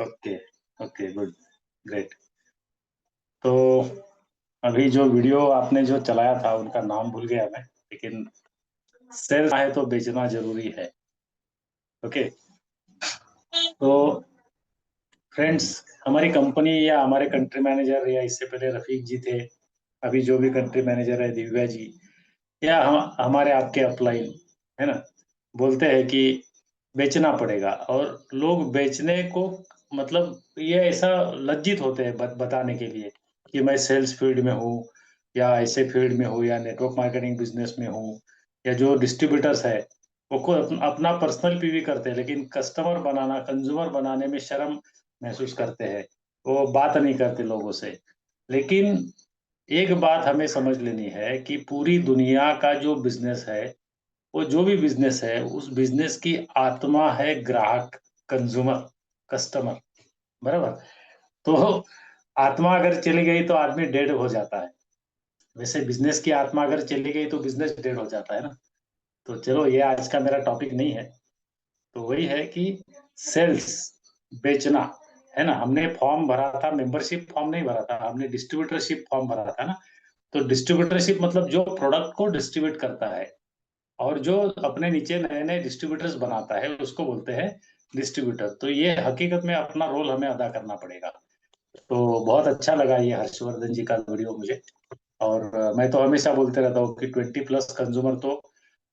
Okay. Okay, good, great. तो अभी जो वीडियो आपने जो चलाया था उनका नाम भूल गया मैं, लेकिन सेल्स है तो बेचना जरूरी है। ओके। तो फ्रेंड्स, हमारी कंपनी या हमारे कंट्री मैनेजर या इससे पहले रफीक जी थे, अभी जो भी कंट्री मैनेजर है दिव्या जी, या हमारे आपके अपलाइन, है ना, बोलते हैं कि बेचना पड़ेगा। और लोग बेचने को मतलब ये ऐसा लज्जित होते हैं बताने के लिए कि मैं सेल्स फील्ड में हूँ, या ऐसे फील्ड में हूँ, या नेटवर्क मार्केटिंग बिजनेस में हूँ, या जो डिस्ट्रीब्यूटर्स है वो खुद अपना पर्सनल पीवी करते हैं, लेकिन कस्टमर बनाना, कंज्यूमर बनाने में शर्म महसूस करते हैं। वो बात नहीं करते लोगों से। लेकिन एक बात हमें समझ लेनी है कि पूरी दुनिया का जो बिजनेस है, वो जो भी बिजनेस है, उस बिजनेस की आत्मा है ग्राहक, कंज्यूमर, कस्टमर, बराबर। तो आत्मा अगर चली गई तो आदमी डेड हो जाता है। वैसे बिजनेस की आत्मा अगर चली गई तो बिजनेस डेड हो जाता है ना। तो चलो, ये आज का मेरा टॉपिक नहीं है। तो वही है कि सेल्स, बेचना, है ना। हमने फॉर्म भरा था, मेंबरशिप फॉर्म नहीं भरा था, हमने डिस्ट्रीब्यूटरशिप फॉर्म भरा था ना। तो डिस्ट्रीब्यूटरशिप मतलब जो प्रोडक्ट को डिस्ट्रीब्यूट करता है, और जो अपने नीचे नए नए डिस्ट्रीब्यूटर्स बनाता है उसको बोलते हैं डिस्ट्रीब्यूटर। तो ये हकीकत में अपना रोल हमें अदा करना पड़ेगा। तो बहुत अच्छा लगा ये हर्षवर्धन जी का वीडियो मुझे। और मैं तो हमेशा बोलते रहता हूँ कि 20+ कंज्यूमर तो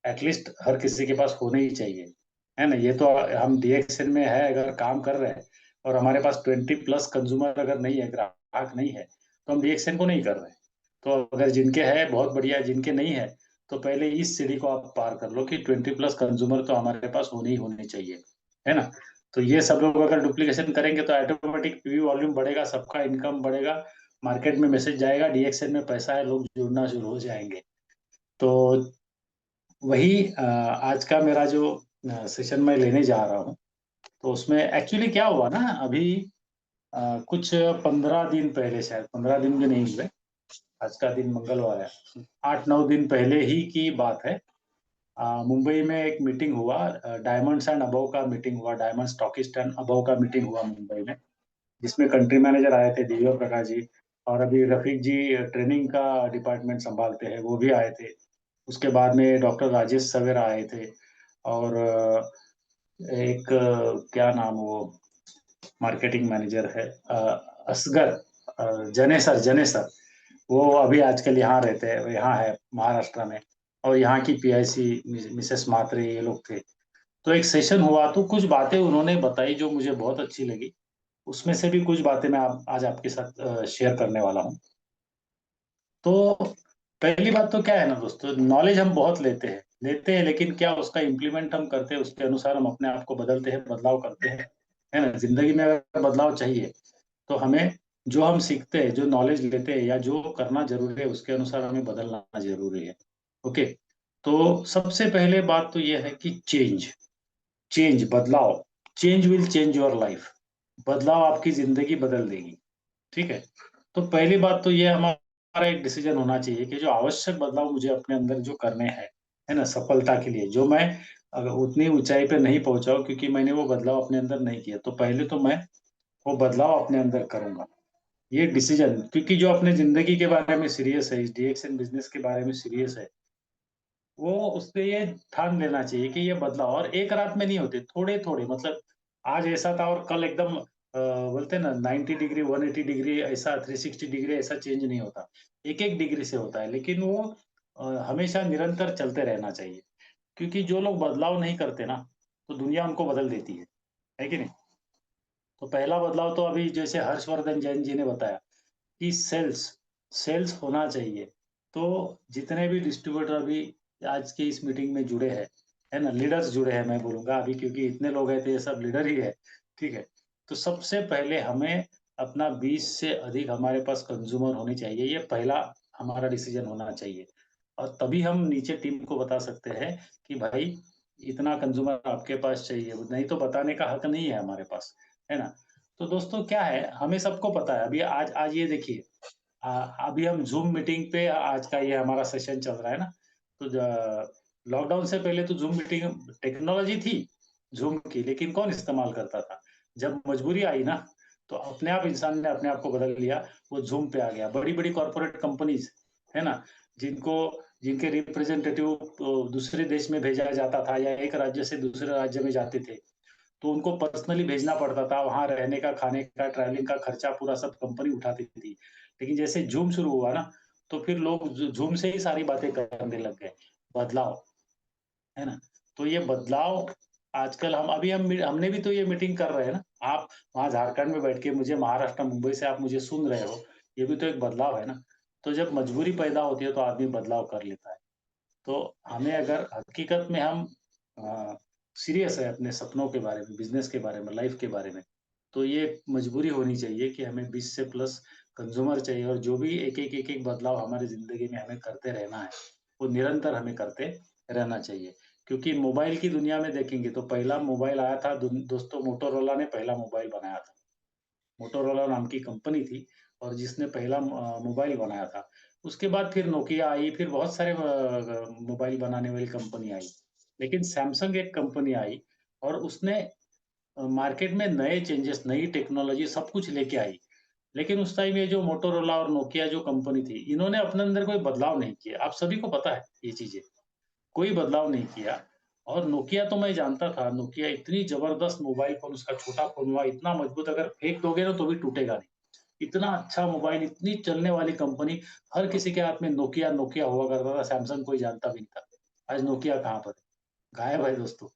एटलीस्ट हर किसी के पास होने ही चाहिए, है ना। ये तो हम डीएक्सएन में है अगर काम कर रहे हैं, और हमारे पास 20+ कंज्यूमर अगर नहीं है, ग्राहक नहीं है, तो हम डीएक्सएन को नहीं कर रहे हैं। तो अगर जिनके है बहुत बढ़िया, जिनके नहीं है तो पहले इस सीढ़ी को आप पार कर लो कि 20+ कंज्यूमर तो हमारे पास होने ही होने चाहिए, है ना। तो ये सब लोग अगर डुप्लीकेशन करेंगे तो ऑटोमेटिक पीवी वॉल्यूम बढ़ेगा, सबका इनकम बढ़ेगा, मार्केट में मैसेज जाएगा, डीएक्सएन में पैसा है, लोग जुड़ना शुरू हो जाएंगे। तो वही आज का मेरा जो सेशन मैं लेने जा रहा हूँ, तो उसमें एक्चुअली क्या हुआ ना, अभी कुछ 15 दिन पहले, शायद 15 दिन भी नहीं हुए, आज का दिन मंगलवार है, 8-9 दिन पहले ही की बात है। मुंबई में एक मीटिंग हुआ, डायमंड्स एंड अबव का मीटिंग हुआ, डायमंड स्टॉकिस्ट एंड अबव का मीटिंग हुआ मुंबई में, जिसमें कंट्री मैनेजर आए थे दिव्या प्रकाश जी, और अभी रफीक जी ट्रेनिंग का डिपार्टमेंट संभालते हैं, वो भी आए थे। उसके बाद में डॉक्टर राजेश सवेरा आए थे, और एक क्या नाम वो मार्केटिंग मैनेजर है, असगर, जनेसर, जनेसर, वो अभी आजकल यहाँ रहते हैं, वो यहाँ है महाराष्ट्र में। और यहाँ की पीआईसी मिसेस मात्रे, ये लोग थे। तो एक सेशन हुआ, तो कुछ बातें उन्होंने बताई जो मुझे बहुत अच्छी लगी। उसमें से भी कुछ बातें मैं आज आपके साथ शेयर करने वाला हूँ। तो पहली बात तो क्या है ना दोस्तों, नॉलेज हम बहुत लेते हैं, लेकिन क्या उसका इम्प्लीमेंट हम करते हैं, उसके अनुसार हम अपने आप को बदलते हैं, बदलाव करते हैं, है ना। जिंदगी में अगर बदलाव चाहिए तो हमें, जो हम सीखते हैं, जो नॉलेज लेते हैं, या जो करना जरूरी है, उसके अनुसार हमें बदलना जरूरी है। ओके। तो सबसे पहले बात तो ये है कि चेंज, चेंज, बदलाव, change will change your life. बदलाव आपकी जिंदगी बदल देगी। ठीक है। तो पहली बात तो ये हमारा एक डिसीजन होना चाहिए कि जो आवश्यक बदलाव मुझे अपने अंदर जो करने हैं, है ना, सफलता के लिए, जो मैं अगर उतनी ऊंचाई पे नहीं पहुंचा हूं क्योंकि मैंने वो बदलाव अपने अंदर नहीं किया, तो पहले तो मैं वो बदलाव अपने अंदर करूंगा। ये डिसीजन, क्योंकि जो अपने जिंदगी के बारे में सीरियस है, इस डीएक्सएन बिजनेस के बारे में सीरियस है, वो उसने ये ठान लेना चाहिए कि ये बदलाव और एक रात में नहीं होते, थोड़े थोड़े, मतलब आज ऐसा था और कल एकदम बोलते हैं ना 90 डिग्री, 180 डिग्री, ऐसा 360 डिग्री ऐसा चेंज नहीं होता। एक एक डिग्री से होता है, लेकिन वो हमेशा निरंतर चलते रहना चाहिए। क्योंकि जो लोग बदलाव नहीं करते ना, तो दुनिया उनको बदल देती है कि नहीं। तो पहला बदलाव तो अभी जैसे हर्षवर्धन जैन जी ने बताया कि सेल्स, सेल्स होना चाहिए। तो जितने भी डिस्ट्रीब्यूटर अभी आज की इस मीटिंग में जुड़े हैं, है ना, लीडर्स जुड़े हैं मैं बोलूंगा अभी, क्योंकि इतने लोग हैं तो ये सब लीडर ही है। ठीक है। तो सबसे पहले हमें अपना 20 से अधिक हमारे पास कंज्यूमर होने चाहिए, ये पहला हमारा डिसीजन होना चाहिए। और तभी हम नीचे टीम को बता सकते हैं कि भाई इतना कंज्यूमर आपके पास चाहिए, नहीं तो बताने का हक नहीं है हमारे पास, है ना। तो दोस्तों क्या है, हमें सबको पता है, अभी आज आज ये देखिए, अभी हम जूम मीटिंग पे आज का ये हमारा सेशन चल रहा है ना। तो लॉकडाउन से पहले तो जूम मीटिंग टेक्नोलॉजी थी जूम की, लेकिन कौन इस्तेमाल करता था। जब मजबूरी आई ना, तो अपने आप इंसान ने अपने आप को बदल लिया, वो ज़ूम पे आ गया। बड़ी-बड़ी कॉर्पोरेट कंपनीज़, है ना? जिनको जिनके रिप्रेजेंटेटिव दूसरे देश में भेजा जाता था या एक राज्य से दूसरे राज्य में जाते थे, तो उनको पर्सनली भेजना पड़ता था, वहाँ रहने का, खाने का, ट्रैवलिंग का खर्चा पूरा सब कंपनी उठाती थी। लेकिन जैसे ज़ूम शुरू हुआ ना, तो फिर लोग ज़ूम से ही सारी बातें करने लग गए। बदलाव, है ना? तो ये बदलाव आजकल हमने भी तो ये मीटिंग कर रहे हैं ना। आप वहाँ झारखंड में बैठ के मुझे महाराष्ट्र, मुंबई से आप मुझे सुन रहे हो, ये भी तो एक बदलाव है ना। तो जब मजबूरी पैदा होती है तो आदमी बदलाव कर लेता है। तो हमें अगर हकीकत में हम अ, सीरियस है अपने सपनों के बारे में, बिज़नेस के बारे में, लाइफ़ के बारे में, तो ये मजबूरी होनी चाहिए कि हमें 20 से प्लस कंज़्यूमर चाहिए और जो भी एक-एक बदलाव हमारी ज़िंदगी में हमें करते रहना है, वो निरंतर हमें करते रहना चाहिए। क्योंकि मोबाइल की दुनिया में देखेंगे तो पहला मोबाइल आया था दोस्तों मोटोरोला ने पहला मोबाइल बनाया था। मोटोरोला नाम की कंपनी थी और जिसने पहला मोबाइल बनाया था। उसके बाद फिर नोकिया आई, फिर बहुत सारे मोबाइल बनाने वाली कंपनी आई। लेकिन सैमसंग एक कंपनी आई और उसने मार्केट में नए चेंजेस, नई टेक्नोलॉजी सब कुछ लेके आई। लेकिन उस टाइम ये जो मोटोरोला और नोकिया जो कंपनी थी, इन्होंने अपने अंदर कोई बदलाव नहीं किया। आप सभी को पता है ये चीज़ें। कोई बदलाव नहीं किया और नोकिया तो मैं जानता था, नोकिया इतनी ज़बरदस्त मोबाइल फ़ोन उसका छोटा फ़ोन हुआ, इतना मजबूत अगर फेंक दोगे ना तो भी टूटेगा नहीं। इतना अच्छा मोबाइल, इतनी चलने वाली कंपनी, हर किसी के हाथ में नोकिया, नोकिया हुआ करता था, सैमसंग कोई जानता भी नहीं था। आज नोकिया कहाँ पर है? गायब है दोस्तों,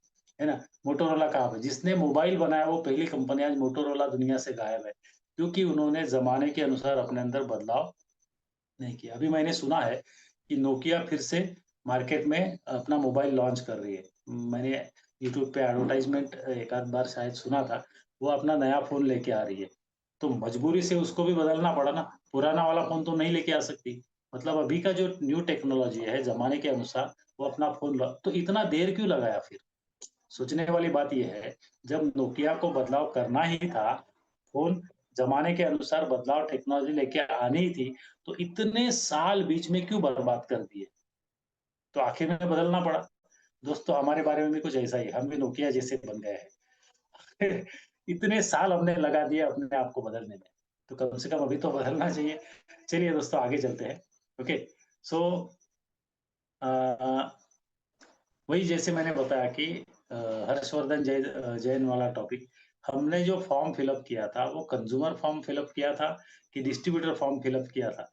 है ना? मोटोरोला कहाँ पे? जिसने मोबाइल बनाया वो पहली कंपनी आज मोटोरोला दुनिया से गायब है, क्योंकि उन्होंने ज़माने के अनुसार अपने अंदर बदलाव नहीं किया। अभी मैंने सुना है कि नोकिया फिर से मार्केट में अपना मोबाइल लॉन्च कर रही है। मैंने यूट्यूब पे एडवर्टाइज़मेंट एक आध बार शायद सुना था, वो अपना नया फ़ोन लेके आ रही है। तो मजबूरी से उसको भी बदलना पड़ा ना, पुराना वाला फ़ोन तो नहीं लेके आ सकती। मतलब अभी का जो न्यू टेक्नोलॉजी है ज़माने के अनुसार वो अपना फ़ोन ल तो इतना देर क्यों लगाया फिर? सोचने वाली बात ये है, जब नोकिया को बदलाव करना ही था, फ़ोन ज़माने के अनुसार बदलाव टेक्नोलॉज़ी लेके आनी ही थी, तो इतने साल बीच में क्यों बर्बाद कर दिए? तो आखिर में बदलना पड़ा। दोस्तों हमारे बारे में भी कुछ ऐसा ही है, हम भी नोकिया जैसे बन गए हैं। इतने साल हमने लगा दिए अपने आप को बदलने में, तो कम से कम अभी तो बदलना चाहिए। चलिए दोस्तों आगे चलते हैं। ओके, सो अ वही जैसे मैंने बताया कि हर्षवर्धन जैन वाला टॉपिक, हमने जो फॉर्म फिल अप किया था, वो कंज्यूमर फॉर्म फिल अप किया था कि डिस्ट्रीब्यूटर फॉर्म फिल अप किया था?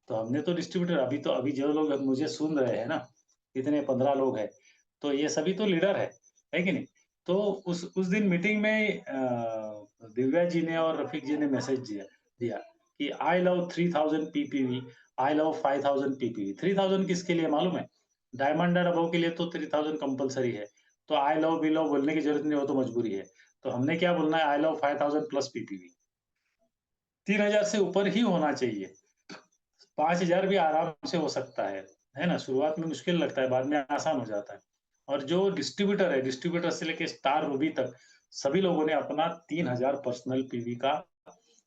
तो हमने तो डिस्ट्रीब्यूटर अभी जो लोग अब मुझे सुन रहे हैं ना, कितने 15 लोग हैं, तो ये सभी तो लीडर है कि नहीं? तो उस दिन मीटिंग में दिव्या जी ने और रफीक जी ने मैसेज दिया दिया कि आई लव 3000 पीपीवी, आई लव 5000 पीपीवी। 3000 किसके लिए मालूम है? डायमंड एंड अबव के लिए तो 3000 कंपल्सरी है। तो आई लव, वी लव बोलने की ज़रूरत नहीं, वो तो मजबूरी है। तो हमने क्या बोलना है, आई लव 5000 प्लस पीपीवी। 3000 से ऊपर ही होना चाहिए। 5000 भी आराम से हो सकता है ना? शुरुआत में मुश्किल लगता है, बाद में आसान हो जाता है। और जो डिस्ट्रीब्यूटर है, डिस्ट्रीब्यूटर से लेके स्टार रूबी तक, सभी लोगों ने अपना 3000 पर्सनल पीवी का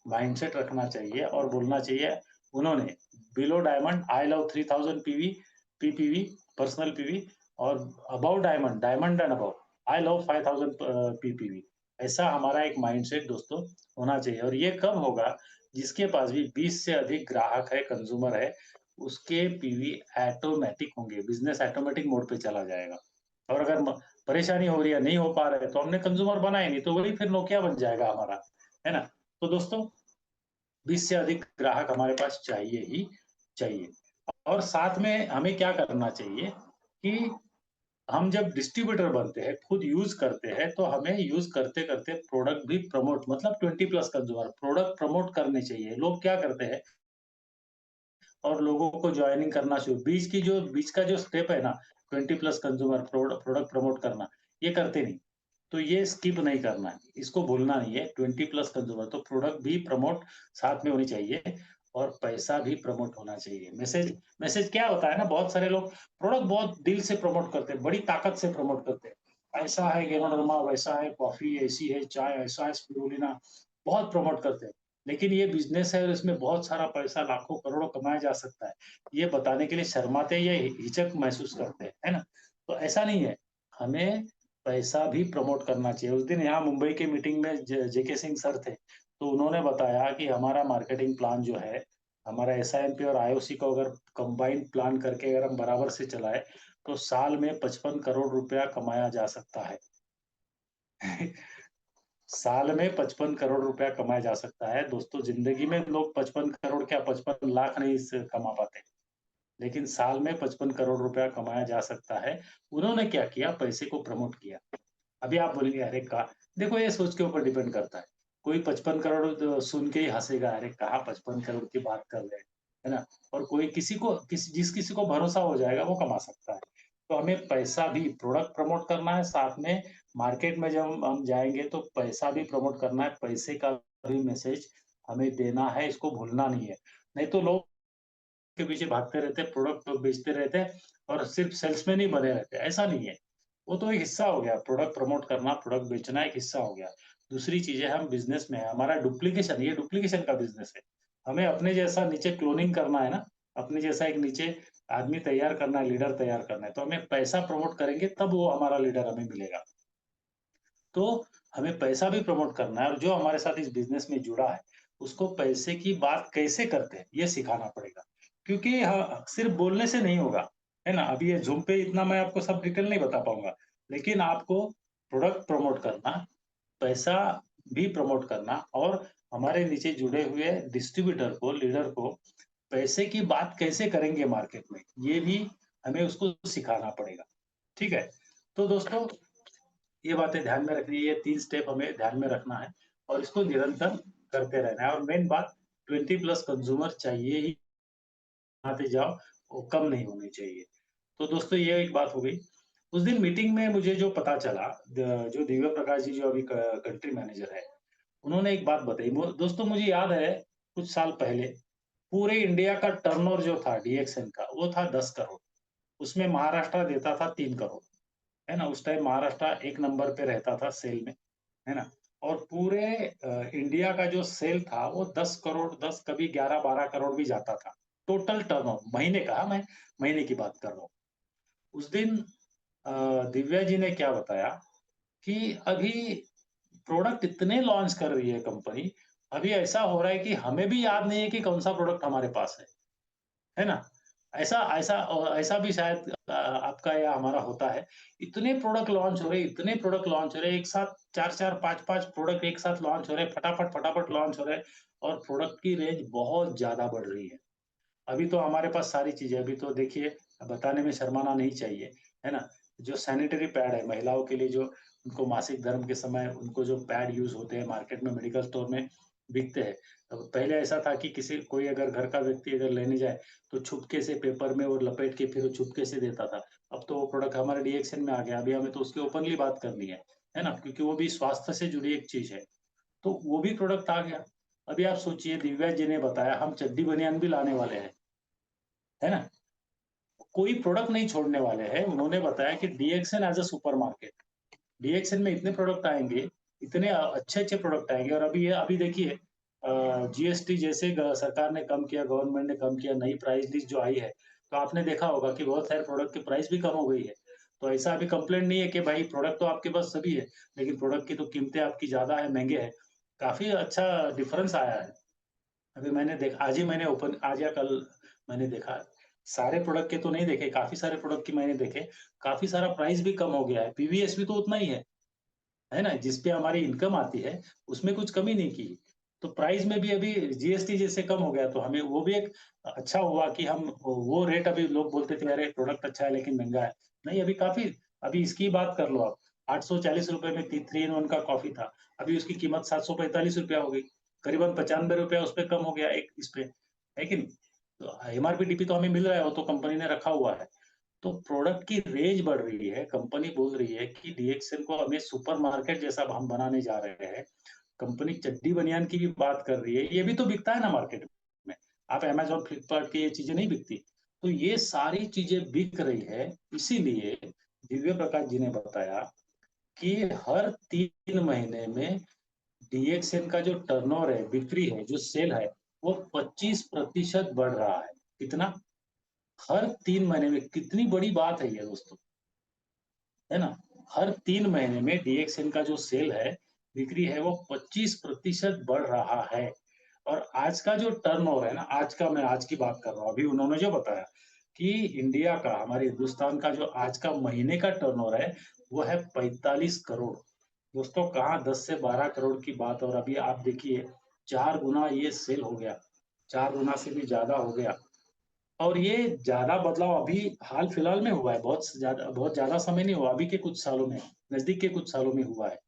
माइंडसेट रखना चाहिए और बोलना चाहिए उन्होंने below diamond I love 3000 PV PPV personal PV और above diamond diamond and above I love 5000 PPV. ऐसा हमारा एक माइंडसेट दोस्तों होना चाहिए और ये कब होगा, जिसके पास भी 20 से अधिक ग्राहक है, कंज्यूमर है, उसके पीवी ऑटोमैटिक होंगे, बिजनेस ऑटोमैटिक मोड पे चला जाएगा। और अगर परेशानी हो रही है, नहीं हो पा रहा है, तो हमने कंज्यूमर बनाए नहीं, तो वही फिर नोकिया बन जाएगा हमारा, है ना? तो दोस्तों 20 से अधिक ग्राहक हमारे पास चाहिए ही चाहिए। और साथ में हमें क्या करना चाहिए कि हम जब डिस्ट्रीब्यूटर बनते हैं, खुद यूज़ करते हैं, तो हमें यूज़ करते-करते प्रोडक्ट भी प्रमोट मतलब 20 प्लस कंज्यूमर प्रोडक्ट प्रमोट करने चाहिए। लोग क्या करते हैं और लोगों को जॉइनिंग करना शुरू बीच का जो स्टेप है ना, 20 प्लस कंज्यूमर प्रोडक्ट प्रमोट करना, ये करते नहीं। तो ये स्किप नहीं करना है, इसको भूलना नहीं है, 20 प्लस कंज्यूमर तो प्रोडक्ट भी प्रमोट साथ में होनी चाहिए और पैसा भी प्रमोट होना चाहिए। मैसेज मैसेज क्या होता है ना, बहुत सारे लोग प्रोडक्ट बहुत दिल से प्रमोट करते हैं, बड़ी ताकत से प्रमोट करते हैं। ऐसा है गेमाडर्मा, वैसा है कॉफ़ी, ऐसी है चाय, ऐसा है स्पिरुलिना, बहुत प्रमोट करते हैं। लेकिन ये बिज़नेस है और इसमें बहुत सारा पैसा लाखों करोड़ों कमाया जा सकता है। ये बताने के लिए शर्माते या हिचक महसूस करते हैं, है ना? तो ऐसा नहीं है, हमें पैसा भी प्रमोट करना चाहिए। उस दिन यहाँ मुंबई की मीटिंग में जेके सिंह सर थे, तो उन्होंने बताया कि हमारा मार्केटिंग प्लान जो है, हमारा एसआईएमपी और आईओसी को अगर कंबाइंड प्लान करके अगर हम बराबर से चलाएँ, तो साल में 55 करोड़ रुपया कमाया जा सकता है। साल में 55 करोड़ रुपया कमाया जा सकता है। दोस्तों, ज़िंदगी में लोग 55 करोड़ क्या 55 लाख नहीं स कमा पाते। लेकिन साल में 55 करोड़ रुपया कमाया जा सकता है। उन्होंने क्या किया, पैसे को प्रमोट किया। अभी आप बोलेंगे, अरे का देखो, ये सोच के ऊपर डिपेंड करता है। कोई 55 करोड़ सुन के ही हँसेगा, अरे कहाँ 55 करोड़ की बात कर रहे हैं, है ना? और कोई किसी को जिस किसी को भरोसा हो जाएगा वो कमा सकता है। तो हमें पैसा भी प्रोडक्ट प्रमोट करना है, साथ में मार्केट में जब हम जाएँगे तो पैसा भी प्रमोट करना है, पैसे का भी मैसेज हमें देना है, इसको भूलना नहीं है। नहीं तो लोग के पीछे भागते रहते हैं, प्रोडक्ट तो बेचते रहते हैं और सिर्फ सेल्समैन ही बने रहते हैं, ऐसा नहीं है। वो तो एक हिस्सा हो गया, प्रोडक्ट प्रमोट करना, प्रोडक्ट बेचना एक हिस्सा हो गया। दूसरी चीज़ है, हम बिज़नेस में हैं, हमारा डुप्लीकेशन, ये डुप्लीकेशन का बिज़नेस है। हमें अपने जैसा नीचे क्लोनिंग करना है ना, अपने जैसा एक नीचे आदमी तैयार करना है, लीडर तैयार करना है, तो हमें पैसा प्रमोट करेंगे तब वो हमारा लीडर हमें मिलेगा। तो हमें पैसा भी प्रमोट करना है और जो हमारे साथ इस बिज़नेस में जुड़ा है, उसको पैसे की बात कैसे करते हैं, ये सिखाना पड़ेगा। क्योंकि सिर्फ़ बोलने से नहीं होगा, है ना? अभी ये ज़ूम पे इतना मैं आपको सब डिटेल नहीं बता पाऊँगा, लेकिन आपको प्रोडक्ट प्रमोट करना, पैसा भी प्रमोट करना और हमारे नीचे जुड़े हुए डिस्ट्रीब्यूटर को, लीडर को पैसे की बात कैसे करेंगे मार्केट में, ये भी हमें उसको सिखाना पड़ेगा। ठीक है? तो दोस्तों, ये बातें ध्यान में रखनी है, ये 3 स्टेप हमें ध्यान में रखना है और इसको निरंतर करते रहना है और मेन बात 20 प्लस कंज्यूमर चाहिए ही, आते जाओ, वो कम नहीं होने चाहिए। तो दोस्तों, ये एक बात हो गई। उस दिन मीटिंग में मुझे जो पता चला, जो दिव्य प्रकाश जी जो अभी कंट्री मैनेजर है, उन्होंने एक बात बताई। दोस्तों, मुझे याद है कुछ साल पहले पूरे इंडिया का टर्नओवर जो था डीएक्सएन का, वो था 10 करोड़। उसमें महाराष्ट्र देता था 3 करोड़, है ना? उस टाइम महाराष्ट्र 1 नंबर पे रहता था सेल में। है ना? और पूरे इंडिया का जो सेल था वो 10 करोड़, 10 कभी 11-12 करोड़ भी जाता था। टोटल टर्नओवर महीने का, मैं महीने की बात कर रहा हूँ। उस दिन अ, दिव्या जी ने क्या बताया कि अभी प्रोडक्ट इतने लॉन्च कर रही है कंपनी, अभी ऐसा हो रहा है कि हमें भी याद नहीं है कि कौन-सा प्रोडक्ट हमारे पास है ना? ऐसा भी शायद आपका या हमारा होता है। इतने प्रोडक्ट लॉन्च हो रहे हैं, इतने प्रोडक्ट लॉन्च हो रहे हैं, एक साथ 4-4 5-5 प्रोडक्ट एक साथ लॉन्च हो रहे हैं, फटाफट लॉन्च हो रहे हैं और प्रोडक्ट की रेंज बहुत ज़्यादा बढ़ रही है। अभी तो हमारे पास सारी चीज़ें, अभी तो देखिए, बताने में शर्माना नहीं चाहिए, है ना? जो सैनिटरी पैड है, महिलाओं के लिए जो उनको मासिक धर्म के समय उनको जो पैड यूज़ होते हैं, मार्केट में मेडिकल स्टोर में बिकते हैं। पहले ऐसा था कि किसी कोई अगर घर का व्यक्ति अगर लेने जाए, तो छुपके से पेपर में वो लपेट के फिर वो छुपके से देता था। अब तो वो प्रोडक्ट हमारे डीएक्सएन में आ गया, अभी हमें तो उसकी ओपनली बात करनी है ना? क्योंकि वो भी स्वास्थ्य से जुड़ी एक चीज़ है, तो वो भी प्रोडक्ट आ गया। अभी आप सोचिए, दिव्या जी ने बताया हम चड्डी बनियान भी लाने वाले हैं, है ना? कोई प्रोडक्ट नहीं छोड़ने वाले हैं। उन्होंने बताया कि DXN as a supermarket, DXN में इतने प्रोडक्ट आएँगे, इतने अच्छे-अच्छे प्रोडक्ट आएँगे और अभी देखिए, जीएसटी जैसे सरकार ने कम किया, गवर्नमेंट ने कम किया, नई प्राइस लिस्ट जो आई है, तो आपने देखा होगा कि बहुत सारे प्रोडक्ट की प्राइस भी कम हो गई है। तो ऐसा अभी कंप्लेंट नहीं है कि भाई प्रोडक्ट तो आपके पास सभी है, लेकिन प्रोडक्ट की तो कीमतें आपकी ज़्यादा है, महँगे हैं। काफ़ी अच्छा डिफरेंस आया है। अभी मैंने देखा, आज ही मैंने ओपन, आज या कल मैंने देखा, सारे प्रोडक्ट के तो नहीं देखे, काफ़ी सारे प्रोडक्ट की मैंने देखे, काफ़ी सारा प्राइस भी कम हो गया है, पीवीएस भी तो उतना ही है ना? जिस पे हमारी इनकम आती है, उसमें कुछ कमी नहीं की। तो प्राइस में भी अभी जीएसटी जैसे कम हो गया, तो हमें वो भी एक अच्छा हुआ कि हम वो रेट, अभी लोग बोलते थे अरे प्रोडक्ट अच्छा है लेकिन महँगा है। नहीं, अभी इसकी बात कर लो आप, ₹840 में 3 इन 1 का कॉफ़ी था, अभी उसकी कीमत ₹745 हो गई। करीबन ₹95 उस पे कम हो गया एक इस पे, है कि नहीं? तो एमआरपी डीपी तो हमें मिल रहा है, वो तो कंपनी ने रखा हुआ है। तो प्रोडक्ट की रेंज बढ़ रही है, कंपनी बोल रही है कि डीएक्सएल को हमें सुपरमार्केट जैसा हम बनाने जा रहे हैं। कंपनी चड्डी बनियान की भी बात कर रही है, ये भी तो बिकता है ना मार्केट में। आप अमेज़न, फ्लिपकार्ट की ये चीज़ें नहीं बिकती। तो ये सारी चीज़ें बिक रही है, इसीलिए दिव्य प्रकाश जी ने बताया कि हर 3 महीने में डीएक्सएल का जो टर्नओवर है, बिक्री है, जो सेल है, वो 25% बढ़ रहा है। कितना? हर 3 महीने में, कितनी बड़ी बात है ये दोस्तों, है ना? हर 3 महीने में डीएक्सएन का जो सेल है, बिक्री है वो 25% बढ़ रहा है। और आज का जो टर्नओवर है ना, आज की बात कर रहा हूँ। अभी उन्होंने जो बताया कि इंडिया का, हमारे हिंदुस्तान का जो आज का महीने का टर्नओवर है, वो है 45 करोड़। दोस्तों, कहाँ 10 से 12 करोड़ की बात, और अभी आप देखिए 4 गुना ये सेल हो गया, 4 गुना से भी ज़्यादा हो गया। और ये ज़्यादा बदलाव अभी हाल-फिलहाल में हुआ है, बहुत ज़्यादा समय नहीं हुआ, अभी के कुछ सालों में, नज़दीक के कुछ सालों में हुआ है।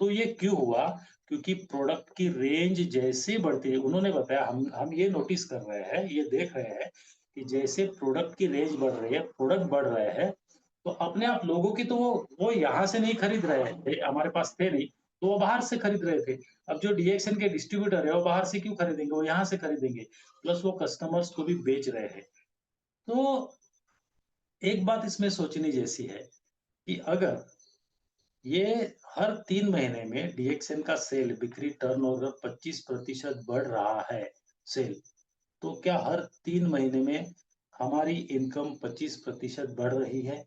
तो ये क्यों हुआ? क्योंकि प्रोडक्ट की रेंज जैसे बढ़ती है, उन्होंने बताया, हम ये नोटिस कर रहे हैं, ये देख रहे हैं कि जैसे प्रोडक्ट की रेंज बढ़ रही है, प्रोडक्ट बढ़ रहे हैं, तो अपने आप लोगों की तो वो यहाँ से नहीं खरीद रहे थे, हमारे पास थे नहीं, तो वो बाहर से खरीद रहे थे। अब जो डीएक्सएन के डिस्ट्रीब्यूटर है, वो बाहर से क्यों खरीदेंगे? वो यहाँ से खरीदेंगे, प्लस वो कस्टमर्स को भी बेच रहे हैं। तो एक बात इसमें सोचने जैसी है कि अगर ये हर 3 महीने में डीएक्सएन का सेल बिक्री टर्नओवर 25% बढ़ रहा है सेल, तो क्या हर 3 महीने में हमारी इनकम 25% बढ़ रही है?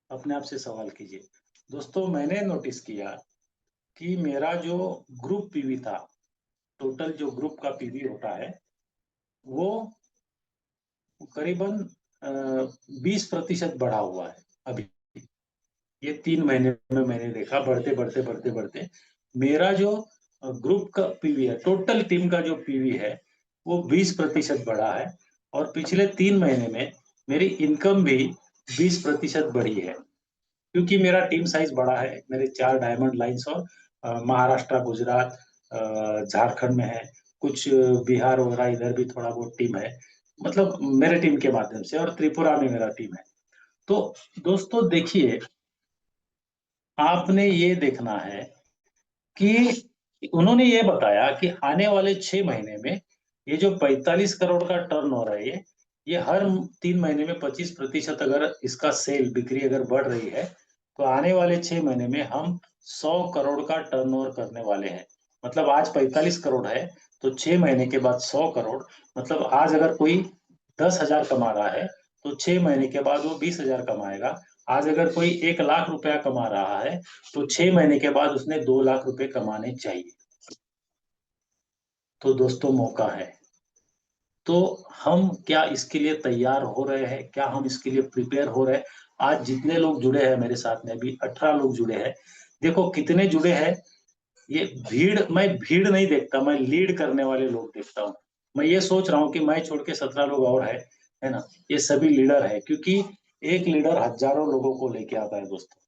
अपने आप से सवाल कीजिए। दोस्तों, मैंने नोटिस किया कि मेरा जो ग्रुप पीवी था, टोटल जो ग्रुप का पीवी होता है, वो करीबन 20% बढ़ा हुआ है अभी। ये 3 महीने में मैंने देखा, बढ़ते मेरा जो ग्रुप का पीवी है, टोटल टीम का जो पीवी है, वो 20% बढ़ा है। और पिछले 3 महीने में मेरी इनकम भी 20% बढ़ी है। क्योंकि मेरा टीम साइज़ बड़ा है, मेरे 4 डायमंड लाइन्स और महाराष्ट्र, गुजरात, झारखंड में है, कुछ बिहार वगैरह इधर भी थोड़ा बहुत टीम है। मतलब मेरे टीम के माध्यम से, और त्रिपुरा में मेरा टीम है। तो दोस्तों देखिए, आपने ये देखना है कि उन्होंने ये बताया कि आने वाले 6 महीने में ये जो 45 करोड़ का टर्नओवर है, ये हर 3 महीने में 25% अगर इसका सेल बिक्री अगर बढ़ रही है, तो आने वाले 6 महीने में हम 100 करोड़ का टर्नओवर करने वाले हैं। मतलब आज 45 करोड़ है, तो 6 महीने के बाद 100 करोड़, मतलब आज अगर कोई 10,000 कमा रहा है, तो 6 महीने के बाद वो 20,000 कमाएगा। आज अगर कोई 1 लाख रुपया कमा रहा है, तो 6 महीने के बाद उसने 2 लाख रुपए कमाने चाहिए। तो दोस्तों, मौका है। तो हम क्या इसके लिए तैयार हो रहे हैं? क्या हम इसके लिए प्रिपेयर हो रहे हैं? आज जितने लोग जुड़े हैं मेरे साथ में, अभी 18 लोग जुड़े हैं। देखो कितने जुड़े हैं, ये मैं भीड़ नहीं देखता, मैं लीड करने वाले लोग देखता हूँ। मैं ये सोच रहा हूँ कि मैं छोड़ के 17 लोग और है ना? ये सभी लीडर है, क्योंकि एक लीडर हज़ारों लोगों को लेके आता है दोस्तों,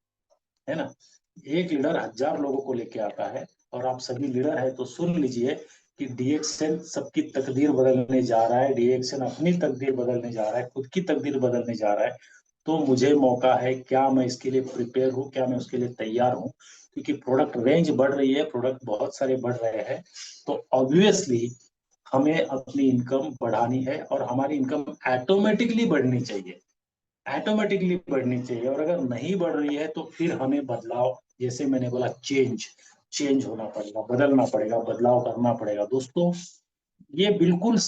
है ना? एक लीडर 1000 लोगों को लेके आता है, और आप सभी लीडर हैं तो सुन लीजिए कि डीएक्सएन सबकी तकदीर बदलने जा रहा है, डीएक्सएन अपनी तकदीर बदलने जा रहा है, खुद की तकदीर बदलने जा रहा है। तो मुझे मौका है, क्या मैं इसके लिए प्रिपेयर हूँ, क्या मैं उसके लिए तैयार हूँ? क्योंकि प्रोडक्ट रेंज बढ़ रही है, प्रोडक्ट बहुत सारे बढ़ रहे हैं, तो ऑब्वियसली हमें अपनी इनकम बढ़ानी है, और हमारी इनकम ऑटोमेटिकली बढ़नी चाहिए। ऑटोमेटिकली बढ़नी चाहिए, और अगर नहीं बढ़ रही है तो फिर हमें बदलाव, जैसे मैंने बोला, चेंज होना पड़ेगा, बदलना पड़ेगा, बदलाव करना पड़ेगा। दोस्तों, ये बिल्कुल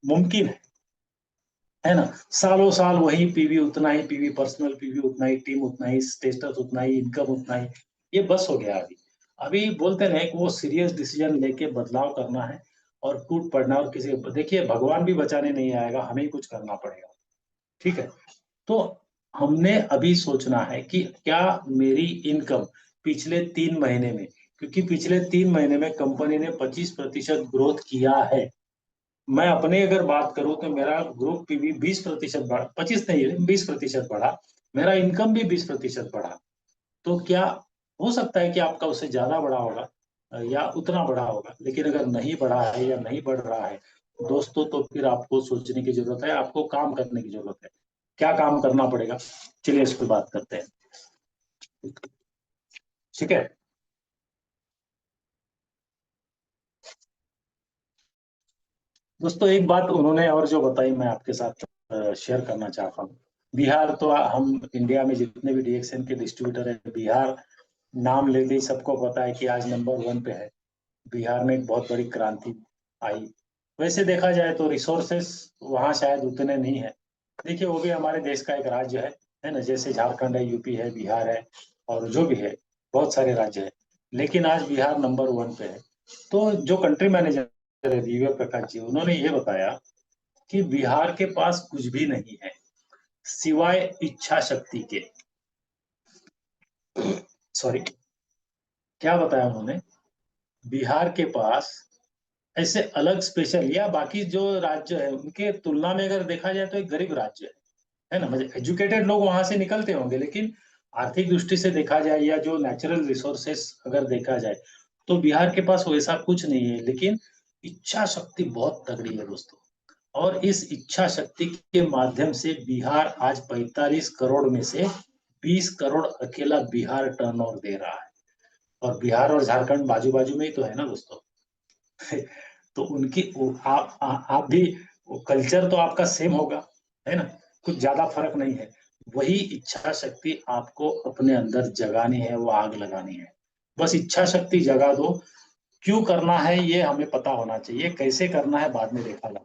मुमकिन है ना? सालों साल वही पीवी, उतना ही पीवी, पर्सनल पीवी उतना ही, टीम उतना ही, स्टेटस उतना ही, इनकम उतना ही, ये बस हो गया अभी। अभी बोलते नहीं कि वो सीरियस डिसीजन लेके बदलाव करना है, और टूट पड़ना, और किसी, देखिए भगवान भी बचाने नहीं आएगा, हमें ही कुछ करना पड़ेगा। ठीक है? तो हमने अभी सोचना है कि क्या मेरी इनकम पिछले 3 महीने में, क्योंकि पिछले 3 महीने में कंपनी ने 25% ग्रोथ किया है। मैं अपने अगर बात करूँ तो मेरा ग्रुप पीवी 20% बढ़ा, 25 नहीं है, 20% बढ़ा। मेरा इनकम भी 20% बढ़ा। तो क्या हो सकता है कि आपका उससे ज़्यादा बढ़ा होगा, या उतना बढ़ा होगा। लेकिन अगर नहीं बढ़ा है या नहीं बढ़ रहा है, दोस्तों, तो फिर आपको सोचने की ज़रूरत है, आपको काम करने की ज़रूरत है। क्या काम करना पड़ेगा? चलिए इस पे बात करते हैं। ठीक है? दोस्तों, एक बात उन्होंने और जो बताई, मैं आपके साथ शेयर करना चाहता हूँ। बिहार तो हम इंडिया में जितने भी डीएक्सएन के डिस्ट्रीब्यूटर है, बिहार नाम लेते ही सबको पता है कि आज नंबर 1 पे है। बिहार में एक बहुत बड़ी क्रांति आई। वैसे देखा जाए तो रिसोर्सेस वहाँ शायद उतने नहीं है। देखिए, वो भी हमारे देश का एक राज्य है ना, जैसे झारखंड है, यूपी है, बिहार है, और जो भी है, बहुत सारे राज्य है, लेकिन आज बिहार नंबर 1 पे है। तो जो कंट्री मैनेजर है दिव्य प्रकाश जी, उन्होंने ये बताया कि बिहार के पास कुछ भी नहीं है सिवाय इच्छा शक्ति के। सॉरी, क्या बताया उन्होंने, बिहार के पास ऐसे अलग स्पेशल या बाकी जो राज्य है उनके तुलना में अगर देखा जाए तो एक गरीब राज्य है ना, मतलब एजुकेटेड लोग वहां से निकलते होंगे, लेकिन आर्थिक दृष्टि से देखा जाए या जो नेचुरल रिसोर्सेस अगर देखा जाए तो बिहार के पास वैसा कुछ नहीं है, लेकिन इच्छा शक्ति बहुत तगड़ी है दोस्तों। और इस इच्छा शक्ति के माध्यम से बिहार आज 45 करोड़ में से 20 करोड़ अकेला बिहार टर्नओवर दे रहा है। और बिहार और झारखंड बाजू बाजू में ही तो है ना दोस्तों। तो उनकी आप भी, कल्चर तो आपका सेम होगा, है ना, कुछ ज्यादा फर्क नहीं है। वही इच्छा शक्ति आपको अपने अंदर जगानी है, वो आग लगानी है। बस इच्छा शक्ति जगा दो। क्यों करना है ये हमें पता होना चाहिए, कैसे करना है बाद में देखा जाए,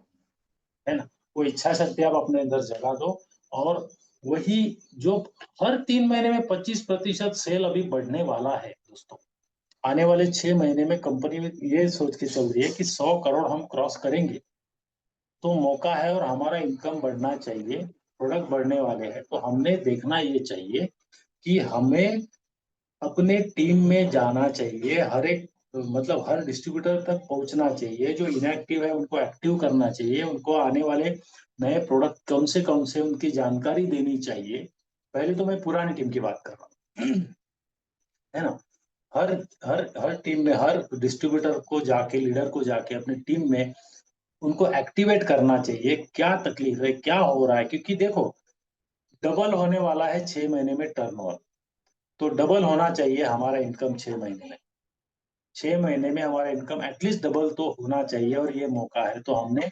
है ना। वो इच्छा शक्ति आप अपने अंदर जगा दो। और वही जो हर 3 महीने में 25% सेल अभी बढ़ने वाला है दोस्तों। आने वाले 6 महीने में कंपनी ये सोच के चल रही है कि 100 करोड़ हम क्रॉस करेंगे। तो मौका है और हमारा इनकम बढ़ना चाहिए, प्रोडक्ट बढ़ने वाले हैं, तो हमने देखना ये चाहिए कि हमें अपने टीम में जाना चाहिए, हर एक मतलब हर डिस्ट्रीब्यूटर तक पहुंचना चाहिए, जो इनएक्टिव है उनको एक्टिव करना चाहिए, उनको आने वाले नए प्रोडक्ट कौन से उनकी जानकारी देनी चाहिए। पहले तो मैं पुरानी टीम की बात कर रहा हूँ, है ना। हर हर हर टीम में हर डिस्ट्रीब्यूटर को जाके, लीडर को जाके अपनी टीम में उनको एक्टिवेट करना चाहिए, क्या तकलीफ है, क्या हो रहा है, क्योंकि देखो डबल होने वाला है 6 महीने में टर्नओवर। तो डबल होना चाहिए हमारा इनकम 6 महीने में। 6 महीने में हमारा इनकम एटलीस्ट डबल तो होना चाहिए, और ये मौका है। तो हमने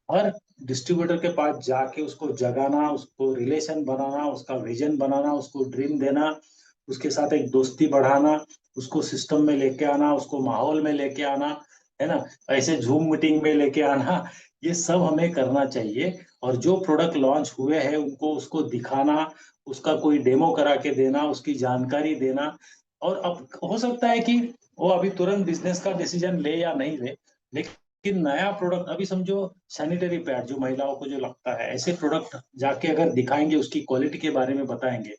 हर डिस्ट्रीब्यूटर के पास जाके उसको जगाना, उसको रिलेशन बनाना, उसका विजन बनाना, उसको ड्रीम देना, उसके साथ एक दोस्ती बढ़ाना, उसको सिस्टम में लेके आना, उसको माहौल में लेके आना, है ना, ऐसे जूम मीटिंग में लेके आना। ये सब हमें करना चाहिए। और जो प्रोडक्ट लॉन्च हुए हैं उनको उसको दिखाना, उसका कोई डेमो करा के देना, उसकी जानकारी देना। और अब हो सकता है कि वो अभी तुरंत बिजनेस का डिसीजन ले या नहीं ले, लेकिन नया प्रोडक्ट, अभी समझो सैनिटरी पैड जो महिलाओं को जो लगता है, ऐसे प्रोडक्ट जाके अगर दिखाएंगे, उसकी क्वालिटी के बारे में बताएंगे,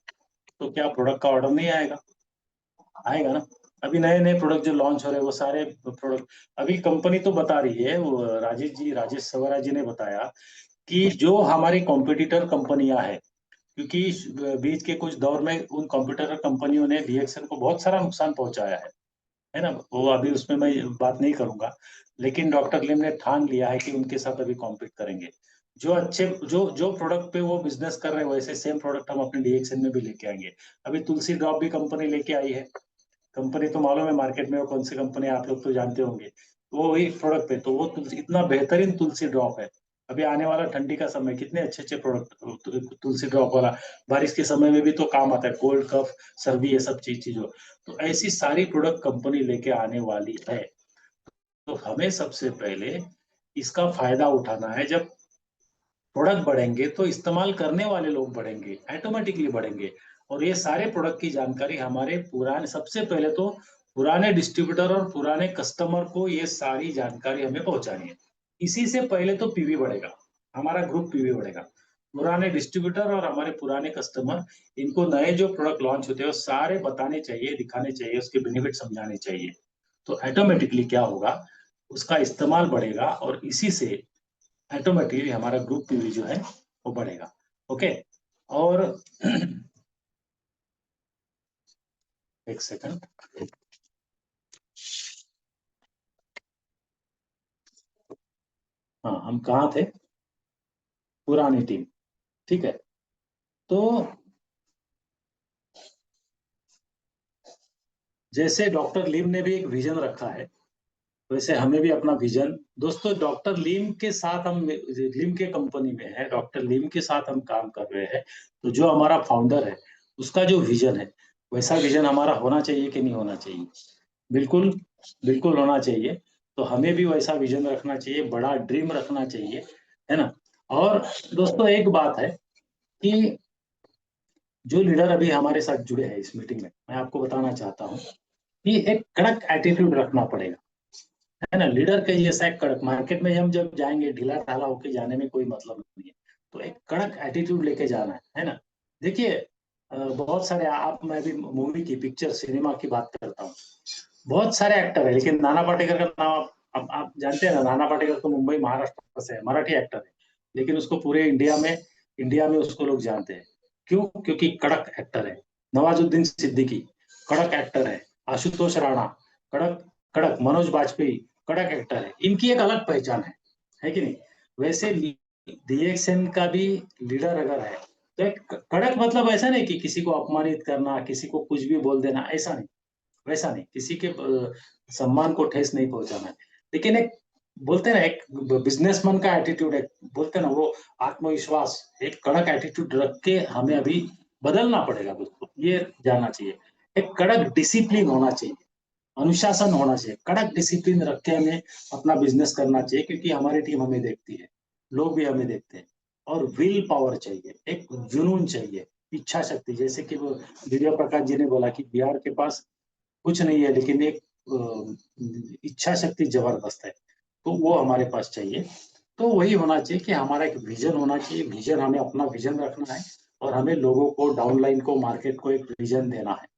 तो क्या प्रोडक्ट का ऑर्डर नहीं आएगा? आएगा ना। अभी नए नए प्रोडक्ट जो लॉन्च हो रहे हैं वो सारे प्रोडक्ट, अभी कंपनी तो बता रही है, वो राजेश सवरा जी ने बताया कि जो हमारी कॉम्पिटिटर कंपनियां हैं, क्योंकि बीच के कुछ दौर में उन कॉम्पिटिटर कंपनियों ने डीएक्सएल को बहुत सारा नुकसान पहुंचाया है ना। वो अभी उसमें मैं बात नहीं करूंगा, लेकिन डॉक्टर लिम ने ठान लिया है कि उनके साथ अभी कॉम्पीट करेंगे। जो अच्छे जो जो प्रोडक्ट पे वो बिजनेस कर रहे हैं, वैसे सेम प्रोडक्ट हम अपने डीएक्सएल में भी लेके आएंगे। अभी तुलसी ड्रॉप भी कंपनी लेके आई है। कंपनी तो मालूम है मार्केट में वो कौन सी कंपनी है, आप लोग तो जानते होंगे। वो वही प्रोडक्ट पे तो वो तुलसी, इतना बेहतरीन तुलसी ड्रॉप है। अभी आने वाला ठंडी का समय, कितने अच्छे अच्छे प्रोडक्ट तुलसी ड्रॉप वाला, बारिश के समय में भी तो काम आता है, कोल्ड कफ, सर्दी, ये सब चीजों। तो ऐसी सारी प्रोडक्ट कंपनी लेके आने वाली है। तो हमें सबसे पहले इसका फायदा उठाना है। जब प्रोडक्ट बढ़ेंगे तो इस्तेमाल करने वाले लोग बढ़ेंगे, ऑटोमेटिकली बढ़ेंगे। और ये सारे प्रोडक्ट की जानकारी हमारे पुराने, सबसे पहले तो पुराने डिस्ट्रीब्यूटर और पुराने कस्टमर को ये सारी जानकारी हमें पहुंचानी है। इसी से पहले तो पीवी बढ़ेगा, हमारा ग्रुप पीवी बढ़ेगा। पुराने डिस्ट्रीब्यूटर और हमारे पुराने कस्टमर, इनको नए जो प्रोडक्ट लॉन्च होते हैं वो सारे बताने चाहिए, दिखाने चाहिए, उसके बेनिफिट समझाने चाहिए। तो ऑटोमेटिकली क्या होगा, उसका इस्तेमाल बढ़ेगा, और इसी से ऑटोमेटिकली हमारा ग्रुप पीवी जो है वो बढ़ेगा। ओके। और एक सेकंड। हाँ, हम कहाँ थे? पुरानी टीम, ठीक है। तो जैसे डॉक्टर लीम ने भी एक विजन रखा है, वैसे हमें भी अपना विजन, दोस्तों डॉक्टर लीम के साथ हम, लीम के कंपनी में है, डॉक्टर लीम के साथ हम काम कर रहे हैं। तो जो हमारा फाउंडर है, उसका जो विजन है, वैसा विजन हमारा होना चाहिए कि नहीं होना चाहिए? बिल्कुल, बिल्कुल होना चाहिए। तो हमें भी वैसा विजन रखना चाहिए, बड़ा ड्रीम रखना चाहिए, है ना। और दोस्तों एक बात है कि जो लीडर अभी हमारे साथ जुड़े हैं इस मीटिंग में, मैं आपको बताना चाहता हूँ कि एक कड़क एटीट्यूड रखना पड़ेगा, है ना। लीडर के जैसा एक कड़क, मार्केट में हम जब जाएंगे ढीला ढाला होके जाने में कोई मतलब नहीं है। तो एक कड़क एटीट्यूड लेके जाना है ना। देखिए बहुत सारे आप, मैं भी मूवी की, पिक्चर, सिनेमा की बात करता हूँ। बहुत सारे एक्टर है, लेकिन नाना पाटेकर का नाम आप जानते हैं ना। नाना पाटेकर तो मुंबई महाराष्ट्र से है, मराठी एक्टर है, लेकिन उसको पूरे इंडिया में उसको लोग जानते हैं। क्यों? क्योंकि कड़क एक्टर है। नवाजुद्दीन सिद्दीकी कड़क एक्टर है। आशुतोष राणा कड़क कड़क, मनोज बाजपेयी कड़क एक्टर है। इनकी एक अलग पहचान है कि नहीं? वैसे डीएक्सएन का भी लीडर अगर है तो एक कड़क मतलब ऐसा नहीं कि किसी को अपमानित करना, किसी को कुछ भी बोल देना, ऐसा नहीं। वैसा नहीं, किसी के सम्मान को ठेस नहीं पहुंचाना है। लेकिन एक बोलते हैं ना, एक बिजनेसमैन का एटीट्यूड है, बोलते हैं ना वो आत्मविश्वास, एक कड़क एटीट्यूड रख के हमें अभी बदलना पड़ेगा दोस्तों, ये जानना चाहिए। एक कड़क डिसिप्लिन होना चाहिए, अनुशासन होना चाहिए, कड़क डिसिप्लिन रख के हमें अपना बिजनेस करना चाहिए, क्योंकि हमारी टीम हमें देखती है, लोग भी हमें देखते हैं। और विल पावर चाहिए, एक जुनून चाहिए, इच्छा शक्ति। जैसे कि वो दिव्या प्रकाश जी ने बोला कि बिहार के पास कुछ नहीं है, लेकिन एक इच्छा शक्ति जबरदस्त है, तो वो हमारे पास चाहिए। तो वही होना चाहिए कि हमारा एक विजन होना चाहिए, विजन, हमें अपना विजन रखना है, और हमें लोगों को, डाउनलाइन को, मार्केट को एक विजन देना है।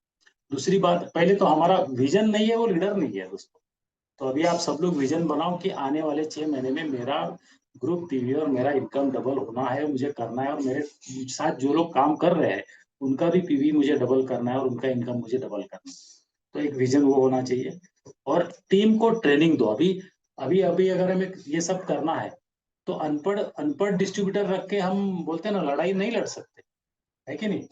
दूसरी बात, पहले तो हमारा विजन नहीं है, वो लीडर नहीं है दोस्तों। तो अभी आप सब लोग विजन बनाओ कि आने वाले 6 महीने में मेरा ग्रुप पीवी और मेरा इनकम डबल होना है, मुझे करना है, और मेरे साथ जो लोग काम कर रहे हैं उनका भी पीवी मुझे डबल करना है, और उनका इनकम मुझे डबल करना है। तो एक विजन वो होना चाहिए। और टीम को ट्रेनिंग दो। अभी अभी अभी अगर हमें ये सब करना है तो अनपढ़ अनपढ़ डिस्ट्रीब्यूटर रख के, हम बोलते हैं ना, लड़ाई नहीं लड़ सकते, है कि नहीं?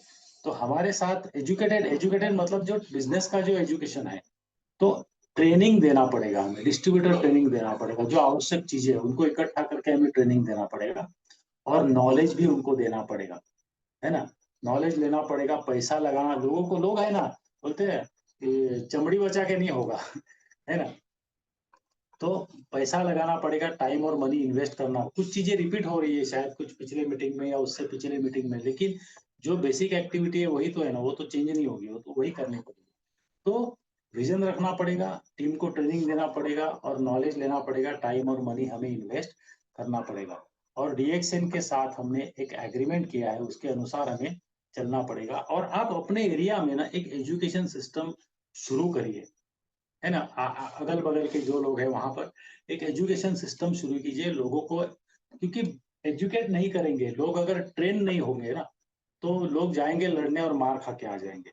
तो हमारे साथ एजुकेटेड एजुकेटेड मतलब जो बिजनेस का जो एजुकेशन है, तो ट्रेनिंग देना पड़ेगा हमें, डिस्ट्रीब्यूटर ट्रेनिंग देना पड़ेगा, जो आवश्यक चीजें है उनको इकट्ठा करके हमें ट्रेनिंग देना पड़ेगा। और नॉलेज भी उनको देना पड़ेगा, है ना। नॉलेज लेना पड़ेगा, पैसा लगाना, लोगों को, लोग है ना, बोलते हैं कि चमड़ी बचा के नहीं होगा है ना। तो पैसा लगाना पड़ेगा, टाइम और मनी इन्वेस्ट करना। कुछ चीजें रिपीट हो रही है शायद, कुछ पिछले मीटिंग में या उससे पिछले मीटिंग में, लेकिन जो बेसिक एक्टिविटी है वही तो है ना, वो तो चेंज नहीं होगी, वो तो वही करनी पड़ेगी। तो विजन रखना पड़ेगा, टीम को ट्रेनिंग देना पड़ेगा, और नॉलेज लेना पड़ेगा, टाइम और मनी हमें इन्वेस्ट करना पड़ेगा। और डीएक्सएन के साथ हमने एक एग्रीमेंट किया है, उसके अनुसार हमें चलना पड़ेगा। और आप अपने एरिया में ना एक एजुकेशन सिस्टम शुरू करिए, है ना। अगल बगल के जो लोग हैं वहां पर एक एजुकेशन सिस्टम शुरू कीजिए लोगों को, क्योंकि एजुकेट नहीं करेंगे लोग, अगर ट्रेन नहीं होंगे ना, तो लोग जाएंगे लड़ने और मार खा के आ जाएंगे।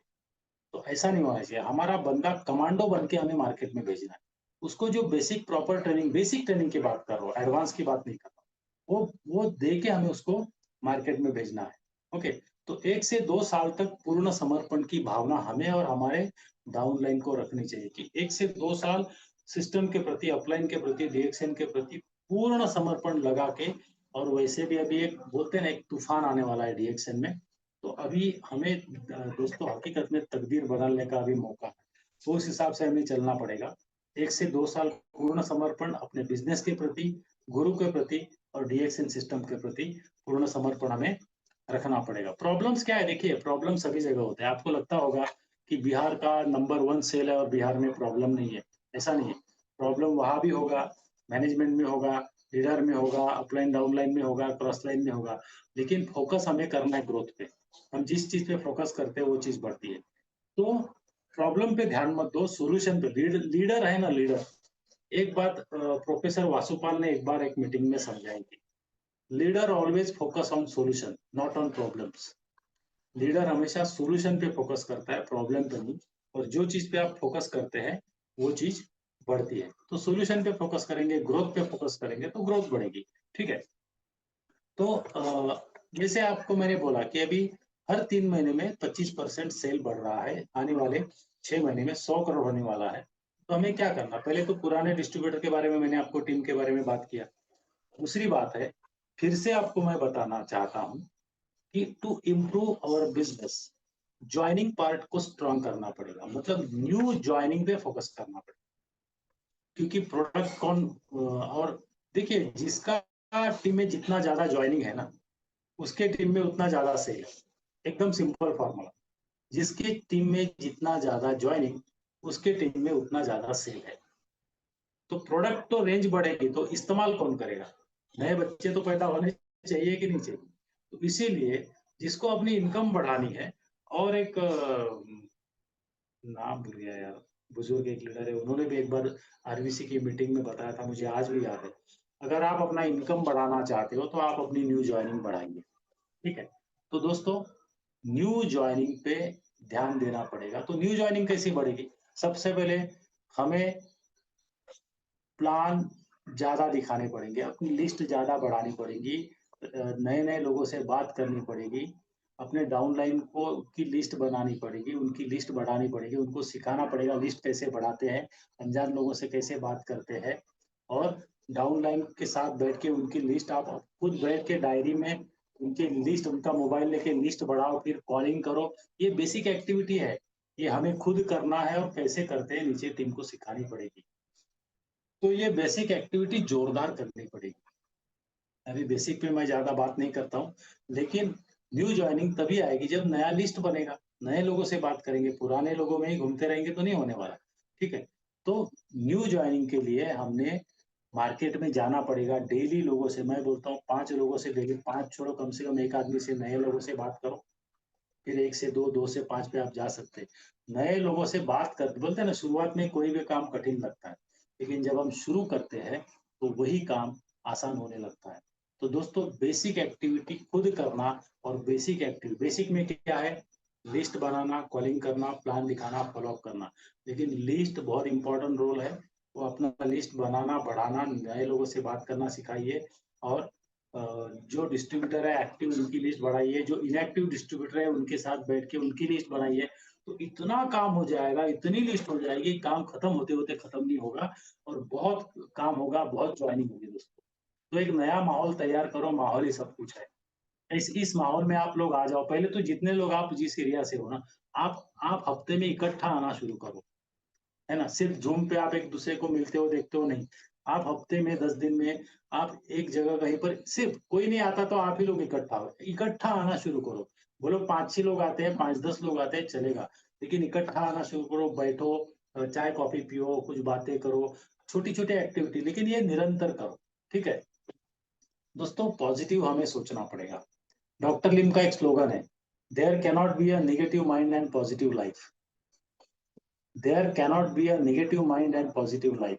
तो ऐसा नहीं होना चाहिए। हमारा बंदा कमांडो बन के हमें मार्केट में भेजना है। उसको जो basic proper training, basic training की बात कर रहा हूँ, एडवांस की बात नहीं कर रहा हूँ, वो दे के हमें उसको मार्केट में भेजना है। ओके। तो 1 से 2 साल तक पूर्ण समर्पण की भावना हमें और हमारे डाउनलाइन को रखनी चाहिए, कि 1 से 2 साल सिस्टम के प्रति, अपलाइन के प्रति, डीएक्सएन के प्रति पूर्ण समर्पण लगा के। और वैसे भी अभी एक बोलते हैं ना, एक तूफान आने वाला है डीएक्सएन में। तो अभी हमें दोस्तों हकीकत में तकदीर बदलने का अभी मौका है, तो उस हिसाब से हमें चलना पड़ेगा। 1 से 2 साल पूर्ण समर्पण अपने बिजनेस के प्रति, गुरु के प्रति, और डीएक्सएन सिस्टम के प्रति पूर्ण समर्पण हमें रखना पड़ेगा। प्रॉब्लम्स क्या है? देखिए, प्रॉब्लम सभी जगह होते हैं। आपको लगता होगा कि बिहार का नंबर 1 सेल है और बिहार में प्रॉब्लम नहीं है, ऐसा नहीं है। प्रॉब्लम वहां भी होगा, मैनेजमेंट में होगा, लीडर में होगा, अपलाइन डाउनलाइन में होगा, क्रॉस लाइन में होगा। लेकिन फोकस हमें करना है ग्रोथ पे। हम जिस चीज पे फोकस करते हैं वो चीज बढ़ती है। तो प्रॉब्लम पे ध्यान मत दो, सॉल्यूशन पे। लीडर है ना, लीडर। एक बात प्रोफेसर वासुपाल ने एक बार एक मीटिंग में समझाई थी। Leader always focus on solution, not on problems. Leader हमेशा सॉल्यूशन पे फोकस करता है, प्रॉब्लम पे नहीं। और जो चीज पे आप फोकस करते हैं वो चीज बढ़ती है। तो सॉल्यूशन पे फोकस करेंगे, ग्रोथ पे फोकस करेंगे, तो ग्रोथ बढ़ेगी। ठीक है। तो जैसे आपको मैंने बोला कि अभी हर 3 महीने में 25% सेल बढ़ रहा है, आने वाले 6 महीने में 100 करोड़ होने वाला है। तो हमें क्या करना? पहले तो पुराने डिस्ट्रीब्यूटर के बारे में मैंने आपको, टीम के बारे में बात किया। दूसरी बात है, फिर से आपको मैं बताना चाहता हूँ कि to improve our business, joining part को स्ट्रॉन्ग करना पड़ेगा, मतलब न्यू ज्वाइनिंग पे फोकस करना पड़ेगा। क्योंकि प्रोडक्ट कौन और देखिए, जिसका टीम में जितना ज्यादा ज्वाइनिंग है ना, उसके टीम में उतना ज्यादा सेल है। एकदम सिंपल फॉर्मूला। जिसकी टीम में जितना ज्यादा ज्वाइनिंग, उसके टीम में उतना ज्यादा सेल है। तो प्रोडक्ट तो रेंज बढ़ेगी, तो इस्तेमाल कौन करेगा? नए बच्चे तो पैदा होने चाहिए कि नहीं चाहिए? तो इसीलिए जिसको अपनी इनकम बढ़ानी है, और एक नाम भूल गया यार, बुजुर्ग एक लीडर है, उन्होंने भी एक बार आरबीसी की मीटिंग में बताया था, मुझे आज भी याद है। अगर आप अपना इनकम बढ़ाना चाहते हो तो आप अपनी न्यू ज्वाइनिंग बढ़ाइए। ठीक है। तो दोस्तों, न्यू ज्वाइनिंग पे ध्यान देना पड़ेगा। तो न्यू ज्वाइनिंग कैसे बढ़ेगी? सबसे पहले हमें प्लान ज्यादा दिखाने पड़ेंगे, अपनी लिस्ट ज्यादा बढ़ानी पड़ेगी, नए नए लोगों से बात करनी पड़ेगी, अपने डाउनलाइन को की लिस्ट बनानी पड़ेगी, उनकी लिस्ट बढ़ानी पड़ेगी, उनको सिखाना पड़ेगा लिस्ट कैसे बढ़ाते हैं, अनजान लोगों से कैसे बात करते हैं। और डाउनलाइन के साथ बैठ के उनकी लिस्ट आप खुद बैठ के डायरी में उनकी लिस्ट, उनका मोबाइल लेके लिस्ट बढ़ाओ, फिर कॉलिंग करो। ये बेसिक एक्टिविटी है, ये हमें खुद करना है, और कैसे करते हैं नीचे टीम को सिखानी पड़ेगी। तो ये बेसिक एक्टिविटी जोरदार करनी पड़ेगी। अभी बेसिक पे मैं ज्यादा बात नहीं करता हूँ, लेकिन न्यू ज्वाइनिंग तभी आएगी जब नया लिस्ट बनेगा, नए लोगों से बात करेंगे, पुराने लोगों में ही घूमते रहेंगे तो नहीं होने वाला। ठीक है। तो न्यू ज्वाइनिंग के लिए हमने मार्केट में जाना पड़ेगा, डेली लोगों से, मैं बोलता हूँ 5 लोगों से डेली, 5 छोड़ो, कम से कम एक आदमी से, नए लोगों से बात करो। फिर 1 से 2, 2 से 5 पे आप जा सकते हैं। नए लोगों से बात कर, बोलते हैं ना, शुरुआत में कोई भी काम कठिन लगता है, लेकिन जब हम शुरू करते हैं तो वही काम आसान होने लगता है। तो दोस्तों, बेसिक एक्टिविटी खुद करना, और बेसिक में क्या है? लिस्ट बनाना, कॉलिंग करना, प्लान दिखाना, फॉलो अप करना। लेकिन लिस्ट बहुत इंपॉर्टेंट रोल है। वो अपना लिस्ट बनाना, बढ़ाना, नए लोगों से बात करना सिखाइए। और जो डिस्ट्रीब्यूटर है एक्टिव, उनकी लिस्ट बढ़ाइए, जो इनएक्टिव डिस्ट्रीब्यूटर है उनके साथ बैठ के उनकी लिस्ट बनाइए। तो इतना काम हो जाएगा, इतनी लिस्ट हो जाएगी, काम खत्म होते होते खत्म नहीं होगा, और बहुत काम होगा, बहुत ज्वाइनिंग होगी दोस्तों। तो एक नया माहौल तैयार करो, माहौल ही सब कुछ है। इस माहौल में आप लोग आ जाओ। पहले तो जितने लोग आप जिस एरिया से हो ना, आप हफ्ते में इकट्ठा आना शुरू करो, है ना? सिर्फ ज़ूम पे आप एक-दूसरे को मिलते हो, देखते हो, नहीं। आप हफ्ते में 10 दिन में आप एक जगह कहीं पर, सिर्फ कोई नहीं आता तो आप ही लोग इकट्ठा हो, इकट्ठा आना शुरू करो। बोलो 5-6 लोग आते हैं, 5-10 लोग आते हैं, चलेगा। लेकिन इकट्ठा आना शुरू करो, बैठो, चाय कॉफ़ी पियो, कुछ बातें करो, छोटी-छोटी एक्टिविटी, लेकिन ये निरंतर करो, ठीक है? दोस्तों, पॉजिटिव हमें सोचना पड़ेगा। डॉक्टर लिम का एक स्लोगन है, there cannot be a negative mind and positive life. There cannot be a negative mind and positive life.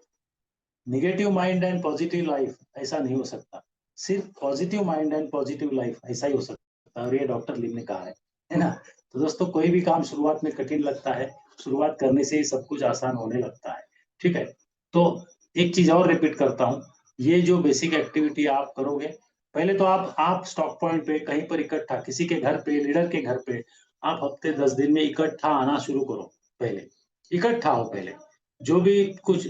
Negative mind and positive life ऐसा नहीं हो सकता। सिर्फ positive mind and positive life ऐसा ही हो सकता है, और ये डॉक्टर लिम ने कहा है ना? तो दोस्तों, कोई भी काम शुरुआत में कठिन लगता है, शुरुआत करने से ही सब कुछ आसान होने लगता है। ठीक है। तो एक चीज और रिपीट करता हूँ, ये जो बेसिक एक्टिविटी आप करोगे, पहले तो आप स्टॉक पॉइंट पे कहीं पर इकट्ठा, किसी के घर पे, लीडर के घर पे, आप हफ्ते 10 दिन में इकट्ठा आना शुरू करो। पहले इकट्ठा हो, पहले जो भी कुछ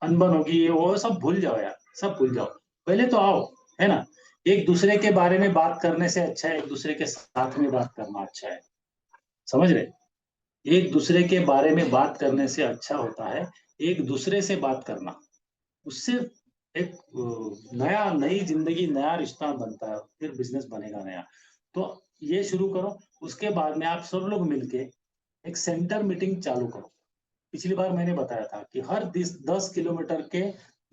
अनबन होगी, ये वो सब भूल जाओ यार, सब भूल जाओ। पहले तो आओ, है ना? एक दूसरे के बारे में बात करने से अच्छा है एक दूसरे के साथ में बात करना अच्छा है। समझ रहे? एक दूसरे के बारे में बात करने से अच्छा होता है एक दूसरे से बात करना। उससे एक नया, नई जिंदगी, नया रिश्ता बनता है, फिर बिजनेस बनेगा नया। तो ये शुरू करो। उसके बाद में आप सब लोग मिलके एक सेंटर मीटिंग चालू करो। पिछली बार मैंने बताया था कि हर 10 किलोमीटर के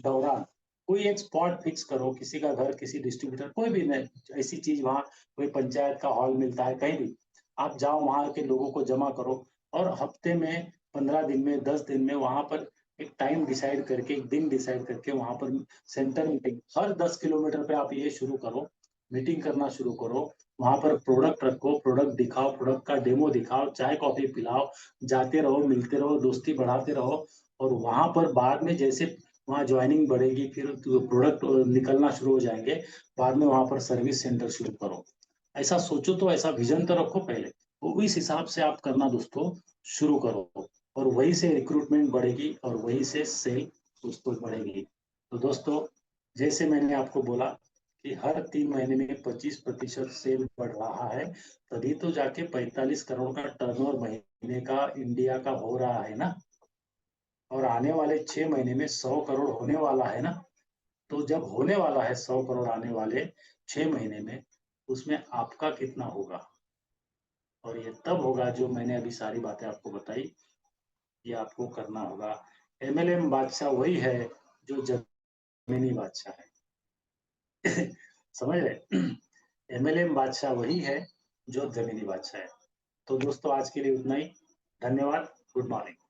दौरान कोई एक स्पॉट फिक्स करो, किसी का घर, किसी डिस्ट्रीब्यूटर, कोई भी नहीं, ऐसी चीज वहाँ, कोई पंचायत का हॉल मिलता है, कहीं भी आप जाओ, वहाँ के लोगों को जमा करो, और हफ्ते में, 15 दिन में, 10 दिन में वहां पर एक टाइम डिसाइड करके, एक दिन डिसाइड करके वहां पर सेंटर मीटिंग, हर 10 किलोमीटर पे आप ये शुरू करो, मीटिंग करना शुरू करो। वहां पर प्रोडक्ट रखो, प्रोडक्ट दिखाओ, प्रोडक्ट का डेमो दिखाओ, चाय कॉफी पिलाओ, जाते रहो, मिलते रहो, दोस्ती बढ़ाते रहो। और वहां पर बाद में जैसे वहाँ ज्वाइनिंग बढ़ेगी, फिर प्रोडक्ट निकलना शुरू हो जाएंगे, बाद में वहां पर सर्विस सेंटर शुरू करो। ऐसा सोचो, तो ऐसा विजन तो रखो पहले, तो इस हिसाब से आप करना दोस्तों शुरू करो, और वहीं से रिक्रूटमेंट बढ़ेगी, और वहीं से सेल दोस्तों बढ़ेगी। तो दोस्तों, जैसे मैंने आपको बोला कि हर 3 महीने में 25% सेल बढ़ रहा है, तभी तो जाके 45 करोड़ का टर्नओवर महीने का इंडिया का हो रहा है ना। और आने वाले 6 महीने में 100 करोड़ होने वाला है ना। तो जब होने वाला है 100 करोड़ आने वाले 6 महीने में, उसमें आपका कितना होगा? और ये तब होगा जो मैंने अभी सारी बातें आपको बताई, ये आपको करना होगा। एमएलएम बादशाह वही है जो ज़मीनी बादशाह है। समझ रहे? एमएलएम बादशाह वही है जो ज़मीनी बादशाह है। तो दोस्तों आज के लिए उतना ही। धन्यवाद। Good morning.